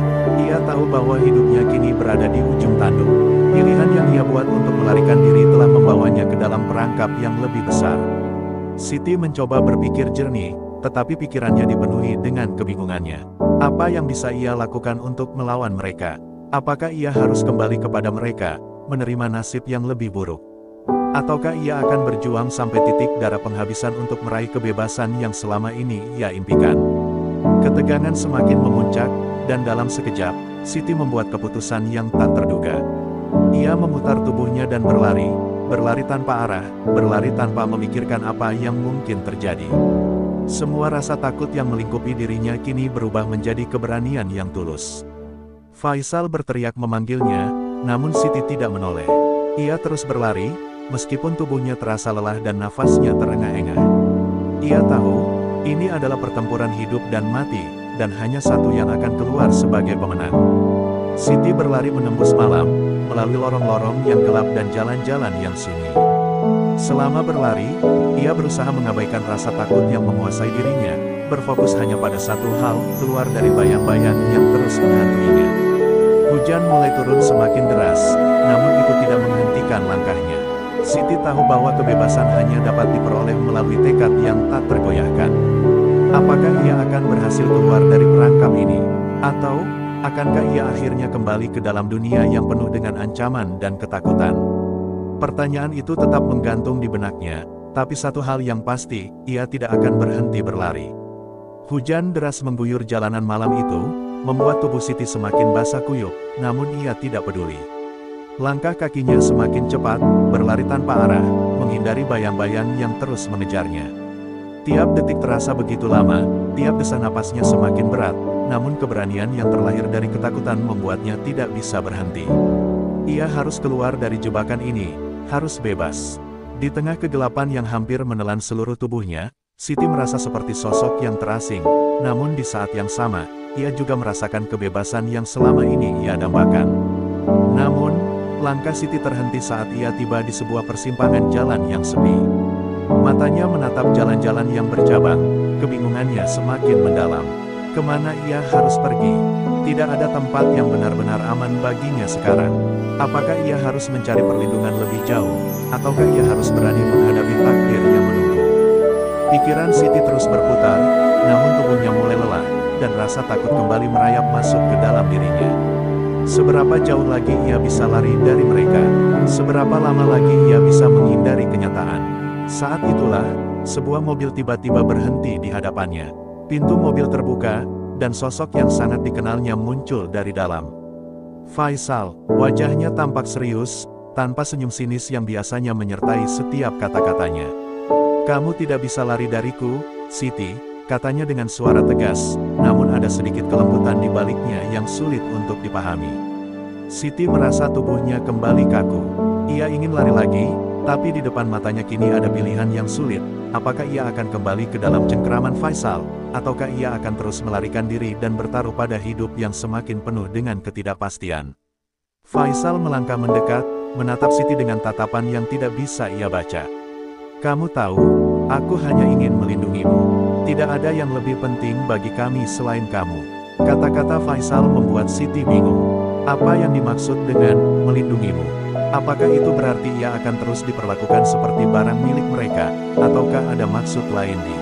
Ia tahu bahwa hidupnya kini berada di ujung tanduk. Pilihan yang ia buat untuk melarikan diri telah membawanya ke dalam perangkap yang lebih besar. Siti mencoba berpikir jernih, tetapi pikirannya dipenuhi dengan kebingungannya. Apa yang bisa ia lakukan untuk melawan mereka? Apakah ia harus kembali kepada mereka, menerima nasib yang lebih buruk? Ataukah ia akan berjuang sampai titik darah penghabisan untuk meraih kebebasan yang selama ini ia impikan? Ketegangan semakin memuncak, dan dalam sekejap, Siti membuat keputusan yang tak terduga. Ia memutar tubuhnya dan berlari tanpa arah, berlari tanpa memikirkan apa yang mungkin terjadi. Semua rasa takut yang melingkupi dirinya kini berubah menjadi keberanian yang tulus. Faisal berteriak memanggilnya, namun Siti tidak menoleh. Ia terus berlari, meskipun tubuhnya terasa lelah dan nafasnya terengah-engah. Ia tahu, ini adalah pertempuran hidup dan mati, dan hanya satu yang akan keluar sebagai pemenang. Siti berlari menembus malam, melalui lorong-lorong yang gelap dan jalan-jalan yang sunyi. Selama berlari, ia berusaha mengabaikan rasa takut yang menguasai dirinya, berfokus hanya pada satu hal, keluar dari bayang-bayang yang terus menghantuinya. Hujan mulai turun semakin deras, namun itu tidak menghentikan langkahnya. Siti tahu bahwa kebebasan hanya dapat diperoleh melalui tekad yang tak tergoyahkan. Apakah ia akan berhasil keluar dari perangkap ini? Atau, akankah ia akhirnya kembali ke dalam dunia yang penuh dengan ancaman dan ketakutan? Pertanyaan itu tetap menggantung di benaknya, tapi satu hal yang pasti, ia tidak akan berhenti berlari. Hujan deras mengguyur jalanan malam itu, membuat tubuh Siti semakin basah kuyup, namun ia tidak peduli. Langkah kakinya semakin cepat, berlari tanpa arah, menghindari bayang-bayang yang terus mengejarnya. Tiap detik terasa begitu lama, tiap desah napasnya semakin berat, namun keberanian yang terlahir dari ketakutan membuatnya tidak bisa berhenti. Ia harus keluar dari jebakan ini, harus bebas. Di tengah kegelapan yang hampir menelan seluruh tubuhnya, Siti merasa seperti sosok yang terasing, namun di saat yang sama, ia juga merasakan kebebasan yang selama ini ia dambakan. Namun, langkah Siti terhenti saat ia tiba di sebuah persimpangan jalan yang sepi. Matanya menatap jalan-jalan yang bercabang, kebingungannya semakin mendalam. Kemana ia harus pergi? Tidak ada tempat yang benar-benar aman baginya sekarang. Apakah ia harus mencari perlindungan lebih jauh, ataukah ia harus berani menghadapi takdir yang menunggu? Pikiran Siti terus berputar, namun tubuhnya mulai lelah, dan rasa takut kembali merayap masuk ke dalam dirinya. Seberapa jauh lagi ia bisa lari dari mereka? Seberapa lama lagi ia bisa menghindari kenyataan? Saat itulah, sebuah mobil tiba-tiba berhenti di hadapannya. Pintu mobil terbuka, dan sosok yang sangat dikenalnya muncul dari dalam. Faisal, wajahnya tampak serius, tanpa senyum sinis yang biasanya menyertai setiap kata-katanya. "Kamu tidak bisa lari dariku, Siti," katanya dengan suara tegas, namun ada sedikit kelembutan di baliknya yang sulit untuk dipahami. Siti merasa tubuhnya kembali kaku. Ia ingin lari lagi, tapi di depan matanya kini ada pilihan yang sulit. Apakah ia akan kembali ke dalam cengkeraman Faisal, ataukah ia akan terus melarikan diri dan bertaruh pada hidup yang semakin penuh dengan ketidakpastian? Faisal melangkah mendekat, menatap Siti dengan tatapan yang tidak bisa ia baca. "Kamu tahu, aku hanya ingin melindungimu. Tidak ada yang lebih penting bagi kami selain kamu." Kata-kata Faisal membuat Siti bingung. Apa yang dimaksud dengan melindungimu? Apakah itu berarti ia akan terus diperlakukan seperti barang milik mereka, ataukah ada maksud lain di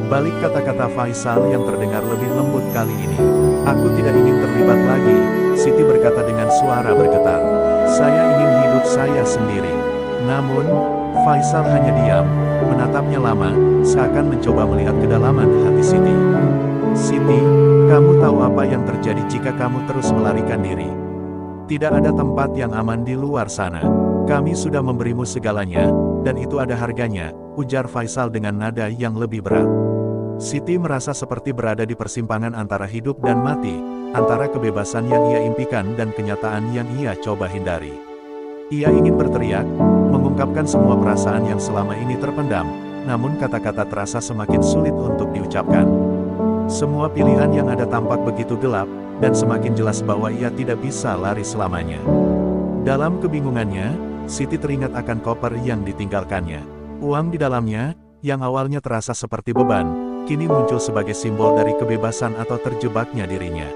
balik kata-kata Faisal yang terdengar lebih lembut kali ini? "Aku tidak ingin terlibat lagi," Siti berkata dengan suara bergetar. "Saya ingin hidup saya sendiri." Namun, Faisal hanya diam, menatapnya lama, seakan mencoba melihat kedalaman hati Siti. "Siti, kamu tahu apa yang terjadi jika kamu terus melarikan diri? Tidak ada tempat yang aman di luar sana. Kami sudah memberimu segalanya, dan itu ada harganya," ujar Faisal dengan nada yang lebih berat. Siti merasa seperti berada di persimpangan antara hidup dan mati, antara kebebasan yang ia impikan dan kenyataan yang ia coba hindari. Ia ingin berteriak, mengungkapkan semua perasaan yang selama ini terpendam, namun kata-kata terasa semakin sulit untuk diucapkan. Semua pilihan yang ada tampak begitu gelap, dan semakin jelas bahwa ia tidak bisa lari selamanya. Dalam kebingungannya, Siti teringat akan koper yang ditinggalkannya. Uang di dalamnya, yang awalnya terasa seperti beban, kini muncul sebagai simbol dari kebebasan atau terjebaknya dirinya.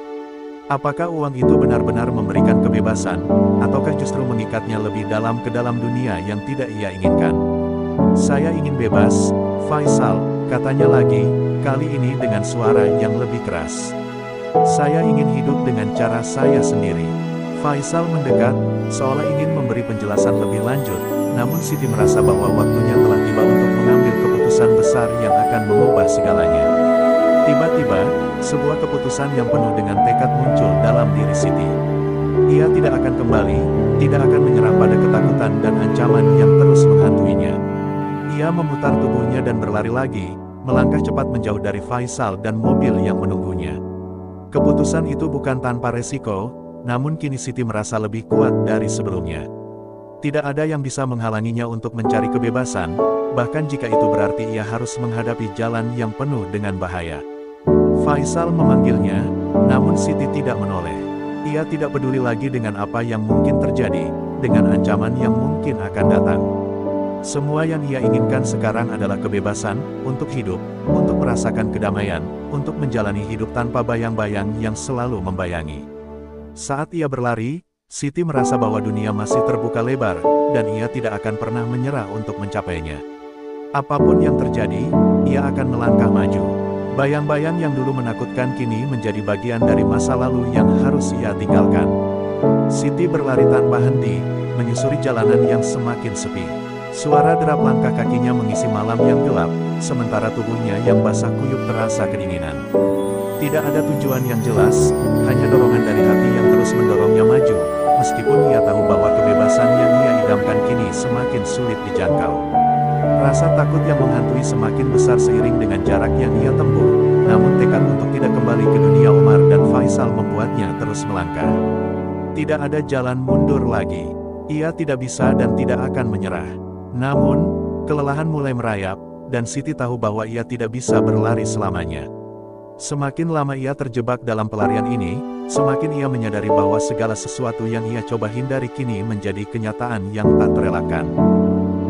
Apakah uang itu benar-benar memberikan kebebasan, ataukah justru mengikatnya lebih dalam ke dalam dunia yang tidak ia inginkan? "Saya ingin bebas, Faisal," katanya lagi, kali ini dengan suara yang lebih keras. "Saya ingin hidup dengan cara saya sendiri." Faisal mendekat, seolah ingin memberi penjelasan lebih lanjut, namun Siti merasa bahwa waktunya telah tiba untuk mengambil keputusan besar yang akan mengubah segalanya. Tiba-tiba, sebuah keputusan yang penuh dengan tekad muncul dalam diri Siti. Ia tidak akan kembali, tidak akan menyerah pada ketakutan dan ancaman yang terus menghantuinya. Ia memutar tubuhnya dan berlari lagi, melangkah cepat menjauh dari Faisal dan mobil yang menunggunya. Keputusan itu bukan tanpa resiko, namun kini Siti merasa lebih kuat dari sebelumnya. Tidak ada yang bisa menghalanginya untuk mencari kebebasan, bahkan jika itu berarti ia harus menghadapi jalan yang penuh dengan bahaya. Faisal memanggilnya, namun Siti tidak menoleh. Ia tidak peduli lagi dengan apa yang mungkin terjadi, dengan ancaman yang mungkin akan datang. Semua yang ia inginkan sekarang adalah kebebasan, untuk hidup, untuk merasakan kedamaian, untuk menjalani hidup tanpa bayang-bayang yang selalu membayangi. Saat ia berlari, Siti merasa bahwa dunia masih terbuka lebar, dan ia tidak akan pernah menyerah untuk mencapainya. Apapun yang terjadi, ia akan melangkah maju. Bayang-bayang yang dulu menakutkan kini menjadi bagian dari masa lalu yang harus ia tinggalkan. Siti berlari tanpa henti, menyusuri jalanan yang semakin sepi. Suara derap langkah kakinya mengisi malam yang gelap, sementara tubuhnya yang basah kuyup terasa kedinginan. Tidak ada tujuan yang jelas, hanya dorongan dari hati yang terus mendorongnya maju, meskipun ia tahu bahwa kebebasan yang ia idamkan kini semakin sulit dijangkau. Rasa takut yang menghantui semakin besar seiring dengan jarak yang ia tempuh, namun tekad untuk tidak kembali ke dunia Omar dan Faisal membuatnya terus melangkah. Tidak ada jalan mundur lagi. Ia tidak bisa dan tidak akan menyerah. Namun, kelelahan mulai merayap, dan Siti tahu bahwa ia tidak bisa berlari selamanya. Semakin lama ia terjebak dalam pelarian ini, semakin ia menyadari bahwa segala sesuatu yang ia coba hindari kini menjadi kenyataan yang tak terelakkan.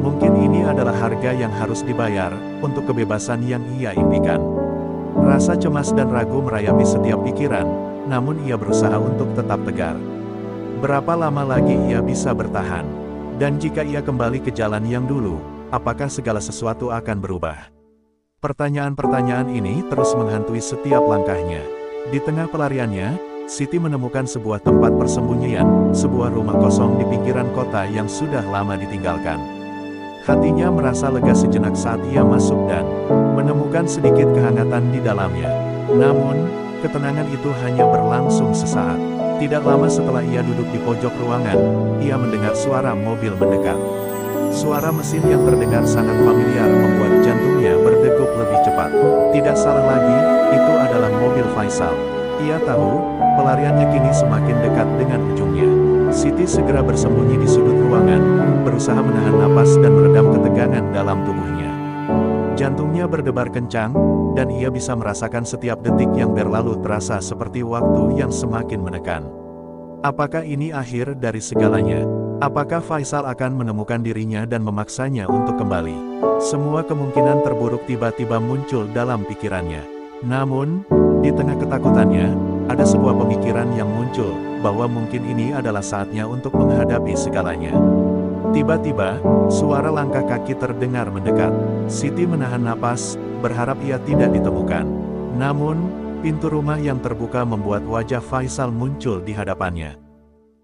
Mungkin ini adalah harga yang harus dibayar, untuk kebebasan yang ia impikan. Rasa cemas dan ragu merayapi setiap pikiran, namun ia berusaha untuk tetap tegar. Berapa lama lagi ia bisa bertahan? Dan jika ia kembali ke jalan yang dulu, apakah segala sesuatu akan berubah? Pertanyaan-pertanyaan ini terus menghantui setiap langkahnya. Di tengah pelariannya, Siti menemukan sebuah tempat persembunyian, sebuah rumah kosong di pinggiran kota yang sudah lama ditinggalkan. Hatinya merasa lega sejenak saat ia masuk dan menemukan sedikit kehangatan di dalamnya. Namun, ketenangan itu hanya berlangsung sesaat. Tidak lama setelah ia duduk di pojok ruangan, ia mendengar suara mobil mendekat. Suara mesin yang terdengar sangat familiar membuat jantungnya berdegup lebih cepat. Tidak salah lagi, itu adalah mobil Faisal. Ia tahu, pelariannya kini semakin dekat dengan ujungnya. Siti segera bersembunyi di sudut ruangan, berusaha menahan napas dan meredam ketegangan dalam tubuhnya. Jantungnya berdebar kencang, dan ia bisa merasakan setiap detik yang berlalu terasa seperti waktu yang semakin menekan. Apakah ini akhir dari segalanya? Apakah Faisal akan menemukan dirinya dan memaksanya untuk kembali? Semua kemungkinan terburuk tiba-tiba muncul dalam pikirannya. Namun, di tengah ketakutannya, ada sebuah pemikiran yang muncul, bahwa mungkin ini adalah saatnya untuk menghadapi segalanya. Tiba-tiba, suara langkah kaki terdengar mendekat. Siti menahan napas, berharap ia tidak ditemukan. Namun, pintu rumah yang terbuka membuat wajah Faisal muncul di hadapannya.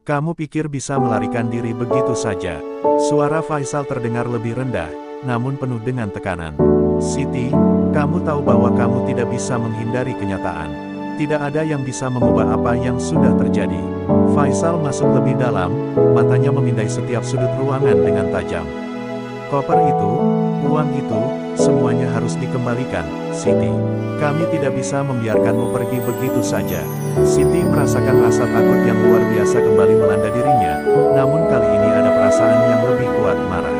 "Kamu pikir bisa melarikan diri begitu saja?" Suara Faisal terdengar lebih rendah, namun penuh dengan tekanan. "Siti, kamu tahu bahwa kamu tidak bisa menghindari kenyataan. Tidak ada yang bisa mengubah apa yang sudah terjadi." Faisal masuk lebih dalam, matanya memindai setiap sudut ruangan dengan tajam. "Koper itu, uang itu, semuanya harus dikembalikan, Siti. Kami tidak bisa membiarkanmu pergi begitu saja." Siti merasakan rasa takut yang luar biasa kembali melanda dirinya, namun kali ini ada perasaan yang lebih kuat, marah.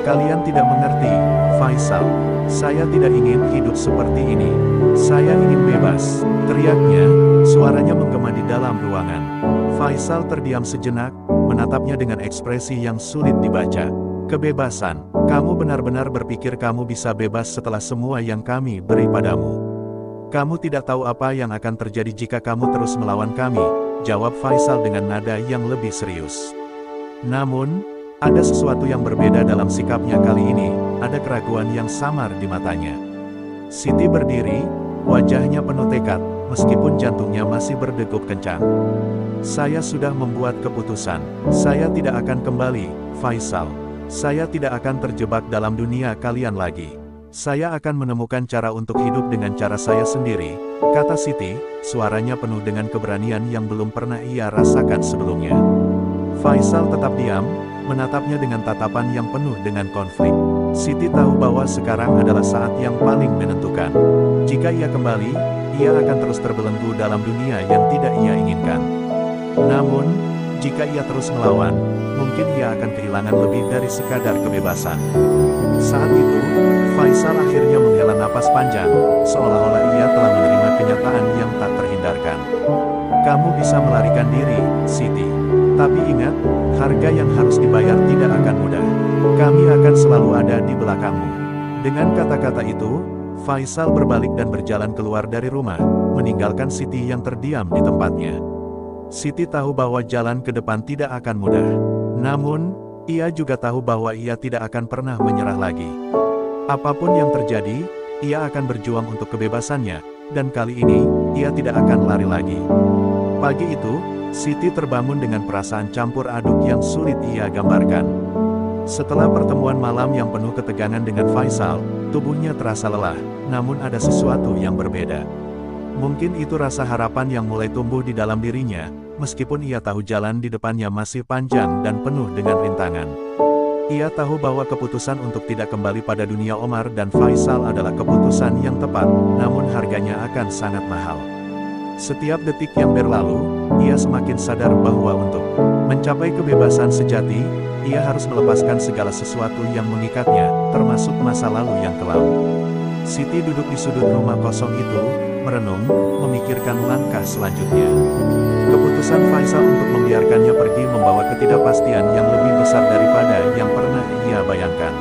"Kalian tidak mengerti, Faisal. Saya tidak ingin hidup seperti ini. Saya ingin bebas," teriaknya, suaranya menggema di dalam ruangan. Faisal terdiam sejenak, menatapnya dengan ekspresi yang sulit dibaca. "Kebebasan? Kamu benar-benar berpikir kamu bisa bebas setelah semua yang kami beri padamu? Kamu tidak tahu apa yang akan terjadi jika kamu terus melawan kami," jawab Faisal dengan nada yang lebih serius. Namun, ada sesuatu yang berbeda dalam sikapnya kali ini, ada keraguan yang samar di matanya. Siti berdiri, wajahnya penuh tekad, meskipun jantungnya masih berdegup kencang. "Saya sudah membuat keputusan. Saya tidak akan kembali, Faisal. Saya tidak akan terjebak dalam dunia kalian lagi. Saya akan menemukan cara untuk hidup dengan cara saya sendiri," kata Siti, suaranya penuh dengan keberanian yang belum pernah ia rasakan sebelumnya. Faisal tetap diam, menatapnya dengan tatapan yang penuh dengan konflik. Siti tahu bahwa sekarang adalah saat yang paling menentukan. Jika ia kembali, ia akan terus terbelenggu dalam dunia yang tidak ia inginkan. Namun, jika ia terus melawan, mungkin ia akan kehilangan lebih dari sekadar kebebasan. Saat itu, Faisal akhirnya menghela napas panjang, seolah-olah ia telah menerima kenyataan yang tak terhindarkan. "Kamu bisa melarikan diri, Siti. Tapi ingat, harga yang harus dibayar tidak akan mudah. Kami akan selalu ada di belakangmu." Dengan kata-kata itu, Faisal berbalik dan berjalan keluar dari rumah, meninggalkan Siti yang terdiam di tempatnya. Siti tahu bahwa jalan ke depan tidak akan mudah. Namun, ia juga tahu bahwa ia tidak akan pernah menyerah lagi. Apapun yang terjadi, ia akan berjuang untuk kebebasannya, dan kali ini, ia tidak akan lari lagi. Pagi itu, Siti terbangun dengan perasaan campur aduk yang sulit ia gambarkan. Setelah pertemuan malam yang penuh ketegangan dengan Faisal, tubuhnya terasa lelah, namun ada sesuatu yang berbeda. Mungkin itu rasa harapan yang mulai tumbuh di dalam dirinya, meskipun ia tahu jalan di depannya masih panjang dan penuh dengan rintangan. Ia tahu bahwa keputusan untuk tidak kembali pada dunia Omar dan Faisal adalah keputusan yang tepat, namun harganya akan sangat mahal. Setiap detik yang berlalu, ia semakin sadar bahwa untuk mencapai kebebasan sejati, ia harus melepaskan segala sesuatu yang mengikatnya, termasuk masa lalu yang kelam. Siti duduk di sudut rumah kosong itu, merenung, memikirkan langkah selanjutnya. Keputusan Faisal untuk membiarkannya pergi membawa ketidakpastian yang lebih besar daripada yang pernah ia bayangkan.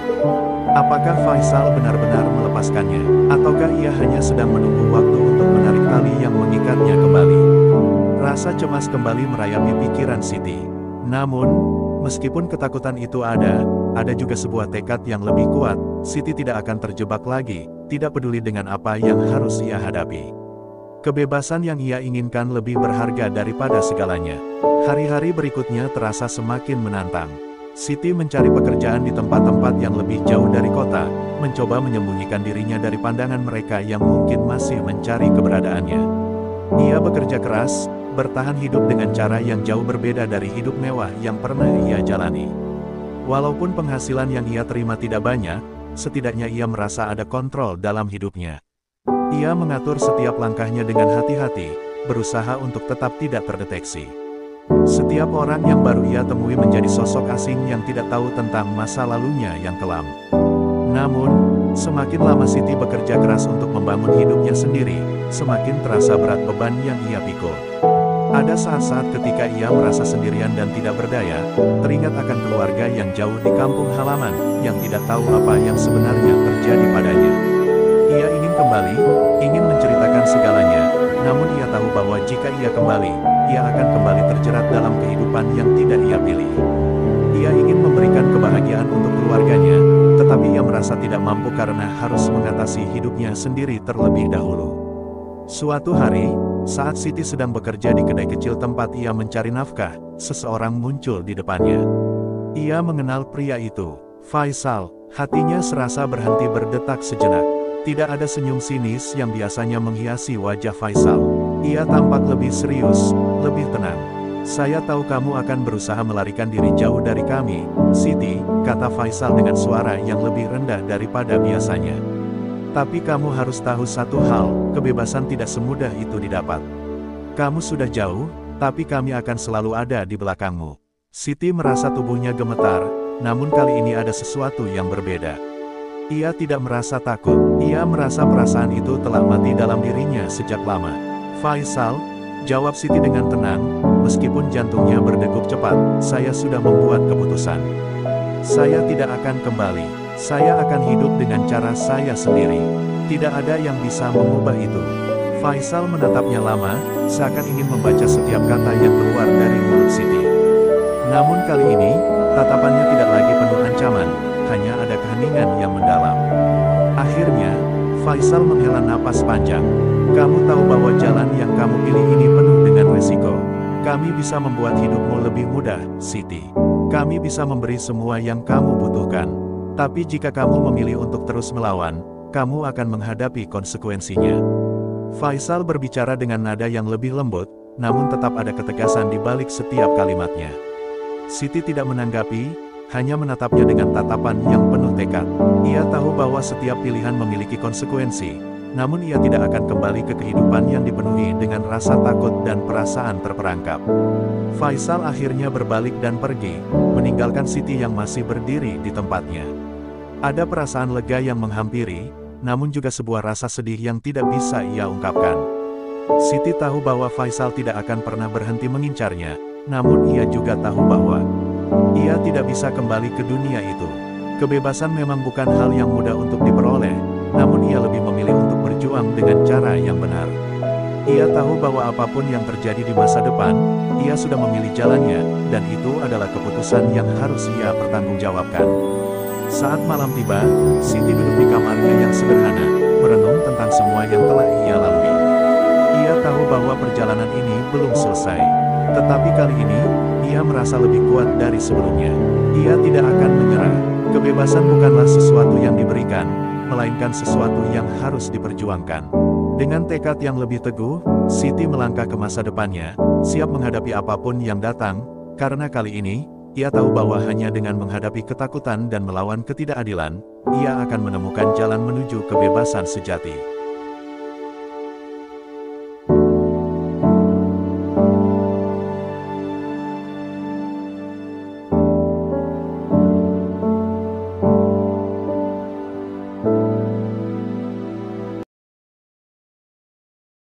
Apakah Faisal benar-benar melepaskannya, ataukah ia hanya sedang menunggu waktu untuk menarik tali yang mengikatnya kembali? Rasa cemas kembali merayapi pikiran Siti. Namun, meskipun ketakutan itu ada juga sebuah tekad yang lebih kuat. Siti tidak akan terjebak lagi, tidak peduli dengan apa yang harus ia hadapi. Kebebasan yang ia inginkan lebih berharga daripada segalanya. Hari-hari berikutnya terasa semakin menantang. Siti mencari pekerjaan di tempat-tempat yang lebih jauh dari kota, mencoba menyembunyikan dirinya dari pandangan mereka yang mungkin masih mencari keberadaannya. Ia bekerja keras, bertahan hidup dengan cara yang jauh berbeda dari hidup mewah yang pernah ia jalani. Walaupun penghasilan yang ia terima tidak banyak, setidaknya ia merasa ada kontrol dalam hidupnya. Ia mengatur setiap langkahnya dengan hati-hati, berusaha untuk tetap tidak terdeteksi. Setiap orang yang baru ia temui menjadi sosok asing yang tidak tahu tentang masa lalunya yang kelam. Namun, semakin lama Siti bekerja keras untuk membangun hidupnya sendiri, semakin terasa berat beban yang ia pikul. Ada saat-saat ketika ia merasa sendirian dan tidak berdaya, teringat akan keluarga yang jauh di kampung halaman, yang tidak tahu apa yang sebenarnya terjadi padanya. Ia ingin kembali, ingin menceritakan segalanya, namun ia tahu bahwa jika ia kembali, ia akan kembali terjerat dalam kehidupan yang tidak ia pilih. Ia ingin memberikan kebahagiaan untuk keluarganya, tetapi ia merasa tidak mampu karena harus mengatasi hidupnya sendiri terlebih dahulu. Suatu hari, saat Siti sedang bekerja di kedai kecil tempat ia mencari nafkah, seseorang muncul di depannya. Ia mengenal pria itu, Faisal. Hatinya serasa berhenti berdetak sejenak. Tidak ada senyum sinis yang biasanya menghiasi wajah Faisal. Ia tampak lebih serius, lebih tenang. "Saya tahu kamu akan berusaha melarikan diri jauh dari kami, Siti," kata Faisal dengan suara yang lebih rendah daripada biasanya. "Tapi kamu harus tahu satu hal, kebebasan tidak semudah itu didapat. Kamu sudah jauh, tapi kami akan selalu ada di belakangmu." Siti merasa tubuhnya gemetar, namun kali ini ada sesuatu yang berbeda. Ia tidak merasa takut, ia merasa perasaan itu telah mati dalam dirinya sejak lama. "Faisal," jawab Siti dengan tenang, meskipun jantungnya berdegup cepat, "saya sudah membuat keputusan. Saya tidak akan kembali. Saya akan hidup dengan cara saya sendiri. Tidak ada yang bisa mengubah itu." Faisal menatapnya lama, seakan ingin membaca setiap kata yang keluar dari mulut Siti. Namun kali ini, tatapannya tidak lagi penuh ancaman, hanya ada keheningan yang mendalam. Akhirnya, Faisal menghela napas panjang. "Kamu tahu bahwa jalan yang kamu pilih ini penuh dengan risiko. Kami bisa membuat hidupmu lebih mudah, Siti. Kami bisa memberi semua yang kamu butuhkan. Tapi jika kamu memilih untuk terus melawan, kamu akan menghadapi konsekuensinya." Faisal berbicara dengan nada yang lebih lembut, namun tetap ada ketegasan di balik setiap kalimatnya. Siti tidak menanggapi, hanya menatapnya dengan tatapan yang penuh tekad. Ia tahu bahwa setiap pilihan memiliki konsekuensi, namun ia tidak akan kembali ke kehidupan yang dipenuhi dengan rasa takut dan perasaan terperangkap. Faisal akhirnya berbalik dan pergi, meninggalkan Siti yang masih berdiri di tempatnya. Ada perasaan lega yang menghampiri, namun juga sebuah rasa sedih yang tidak bisa ia ungkapkan. Siti tahu bahwa Faisal tidak akan pernah berhenti mengincarnya, namun ia juga tahu bahwa ia tidak bisa kembali ke dunia itu. Kebebasan memang bukan hal yang mudah untuk diperoleh, namun ia lebih memilih untuk berjuang dengan cara yang benar. Ia tahu bahwa apapun yang terjadi di masa depan, ia sudah memilih jalannya, dan itu adalah keputusan yang harus ia pertanggungjawabkan. Saat malam tiba, Siti duduk di kamarnya yang sederhana, merenung tentang semua yang telah ia lalui. Ia tahu bahwa perjalanan ini belum selesai. Tetapi kali ini, ia merasa lebih kuat dari sebelumnya. Ia tidak akan menyerah. Kebebasan bukanlah sesuatu yang diberikan, melainkan sesuatu yang harus diperjuangkan. Dengan tekad yang lebih teguh, Siti melangkah ke masa depannya, siap menghadapi apapun yang datang, karena kali ini, ia tahu bahwa hanya dengan menghadapi ketakutan dan melawan ketidakadilan, ia akan menemukan jalan menuju kebebasan sejati.